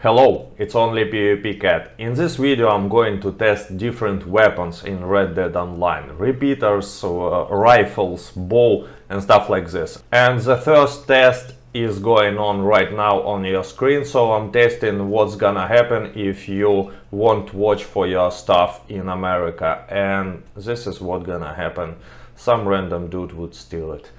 Hello, it's only PvP Cat. In this video I'm going to test different weapons in Red Dead Online. Repeaters, rifles, bow and stuff like this. And the first test is going on right now on your screen, so I'm testing what's gonna happen if you won't watch for your stuff in America. And this is what's gonna happen. Some random dude would steal it.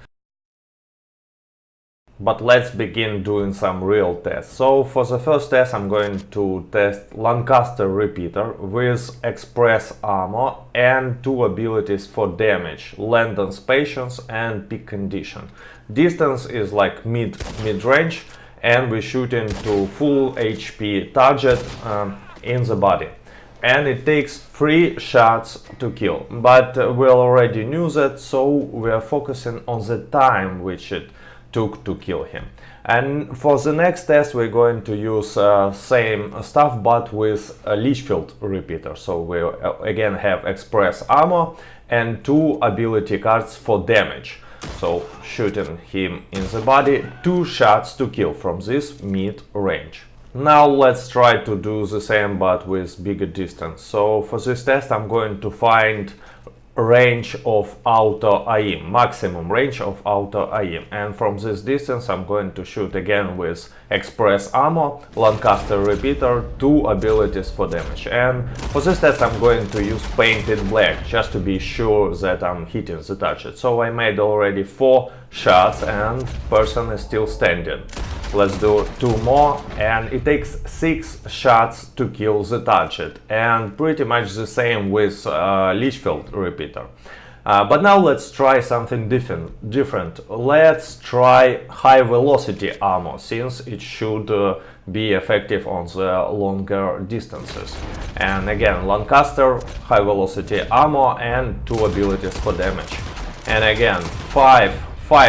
But let's begin doing some real tests. So for the first test I'm going to test Lancaster repeater with express armor and two abilities for damage: Landon's patience and peak condition. Distance is like mid-range, and we shoot into full HP target in the body. And it takes 3 shots to kill, but we already knew that, so we are focusing on the time which it took to kill him. And for the next test we're going to use same stuff but with a Litchfield repeater. So we again have express armor and 2 ability cards for damage. So shooting him in the body, 2 shots to kill from this mid range. Now let's try to do the same but with bigger distance. So for this test I'm going to find range of auto aim, maximum range of auto aim, and from this distance I'm going to shoot again with express armor, Lancaster repeater, 2 abilities for damage. And for this test I'm going to use painted black just to be sure that I'm hitting the target. So I made already 4 shots and person is still standing. Let's do 2 more, and it takes 6 shots to kill the target, and pretty much the same with Litchfield repeater. But now let's try something different. Let's try high velocity armor, since it should be effective on the longer distances. And again, Lancaster, high velocity armor and 2 abilities for damage. And again, 5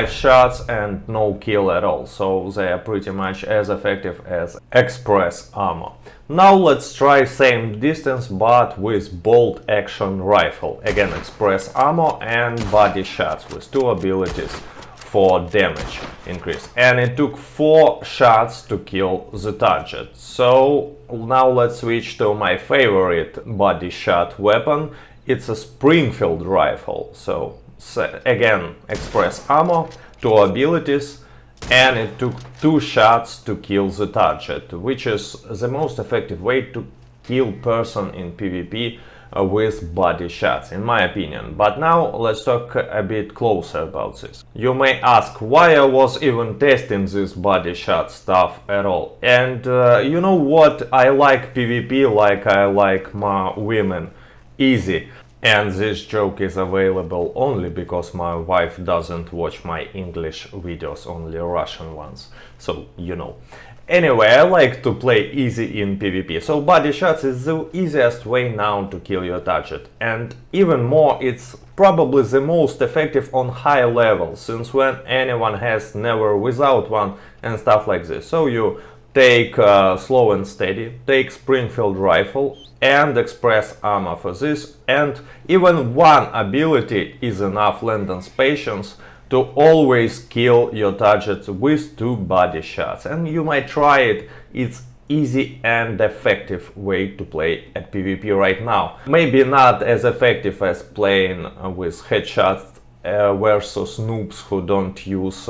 shots and no kill at all, so they are pretty much as effective as express armor. Now let's try same distance but with bolt action rifle. Again, express armor and body shots with 2 abilities for damage increase. And it took 4 shots to kill the target. So now let's switch to my favorite body shot weapon. It's a Springfield rifle. So again, express armor, 2 abilities, and it took 2 shots to kill the target, which is the most effective way to kill person in PvP with body shots, in my opinion. But now let's talk a bit closer about this. You may ask why I was even testing this body shot stuff at all. And you know what, I like PvP like I like my women, easy. And this joke is available only because my wife doesn't watch my English videos, only Russian ones, so you know. Anyway, I like to play easy in PvP, so body shots is the easiest way now to kill your target. And even more, it's probably the most effective on high level, since when anyone has never without one and stuff like this. So you take slow and steady, take Springfield rifle and express armor for this, and even 1 ability is enough, Landon's patience, to always kill your target with 2 body shots. And you might try it, it's easy and effective way to play at PvP right now. Maybe not as effective as playing with headshots versus noobs who don't use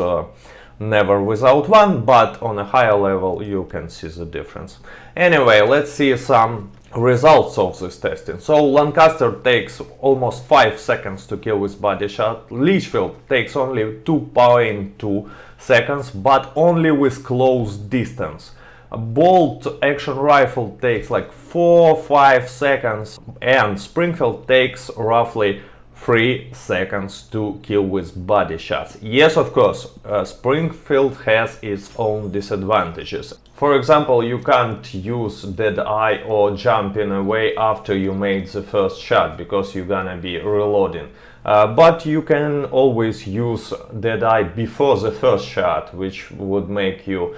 never without one, but on a higher level you can see the difference. Anyway, let's see some results of this testing. So Lancaster takes almost 5 seconds to kill with body shot. Litchfield takes only 2.2 seconds, but only with close distance. A bolt action rifle takes like 4-5 seconds, and Springfield takes roughly 3 seconds to kill with body shots. Yes, of course, Springfield has its own disadvantages. For example, you can't use dead eye or jumping away after you made the first shot, because you're gonna be reloading. But you can always use dead eye before the first shot, which would make you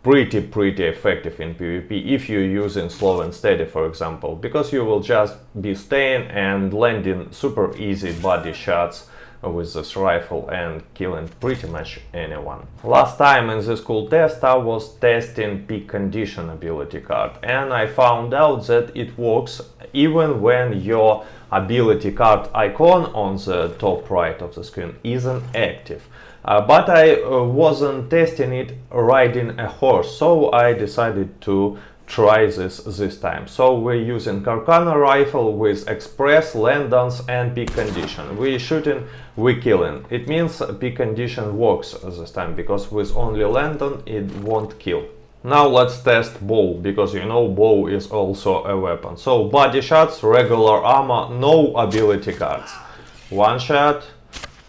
pretty effective in PvP if you're using slow and steady, for example, because you will just be staying and landing super easy body shots with this rifle and killing pretty much anyone. Last time in this cool test I was testing peak condition ability card, and I found out that it works even when your ability card icon on the top right of the screen isn't active. But I wasn't testing it riding a horse, so I decided to try this time. So we're using Carcana rifle with express, Landons and peak condition. We're shooting, we're killing. It means peak condition works this time, because with only Landon it won't kill. Now let's test bow, because you know bow is also a weapon. So body shots, regular armor, no ability cards. One shot,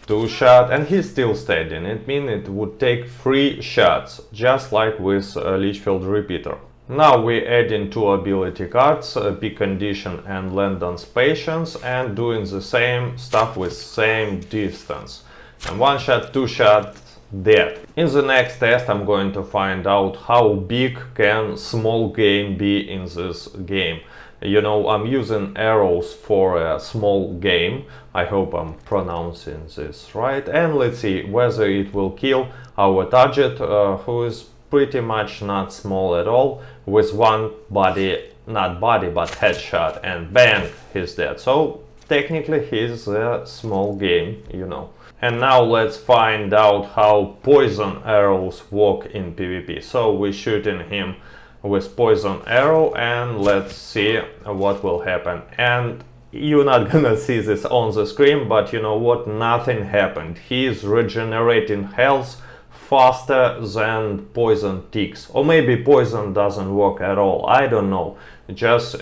two shot, and he's still standing. It means it would take 3 shots, just like with Litchfield repeater. Now we're adding 2 ability cards, peak condition and Landon's patience, and doing the same stuff with same distance. And 1 shot, 2 shot, dead. In the next test I'm going to find out how big can small game be in this game. You know, I'm using arrows for a small game. I hope I'm pronouncing this right. And let's see whether it will kill our target, who is pretty much not small at all, with 1 body, not body, but headshot, and bang, he's dead. So technically he's a small game, you know. And now let's find out how poison arrows work in PvP. So we're shooting him with poison arrow, and let's see what will happen. And you're not gonna see this on the screen, but you know what, nothing happened. He is regenerating health faster than poison ticks, or maybe poison doesn't work at all, I don't know. Just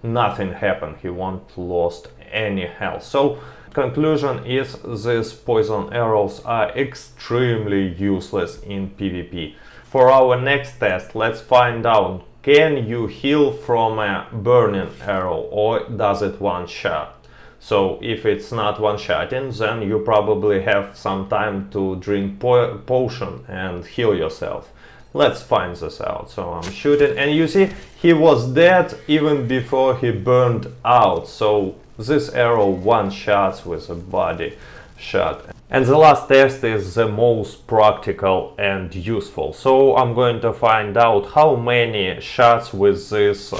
nothing happened, he won't lost any health. So conclusion is these poison arrows are extremely useless in PvP. For our next test, let's find out, can you heal from a burning arrow, or does it one shot? So if it's not one shotting, then you probably have some time to drink potion and heal yourself. Let's find this out. So I'm shooting, and you see he was dead even before he burned out. So this arrow one shots with a body shot. And the last test is the most practical and useful. So I'm going to find out how many shots with this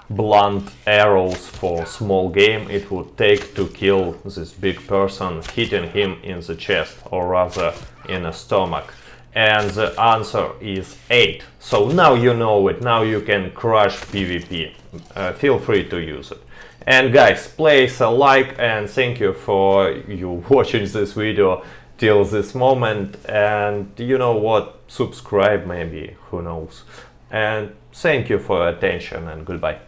blunt arrows for small game it would take to kill this big person, hitting him in the chest, or rather in the stomach. And the answer is 8. So now you know it, now you can crush PvP. Feel free to use it. And guys, place a like, and thank you for you watching this video till this moment. And you know what, subscribe maybe, who knows. And thank you for your attention, and goodbye.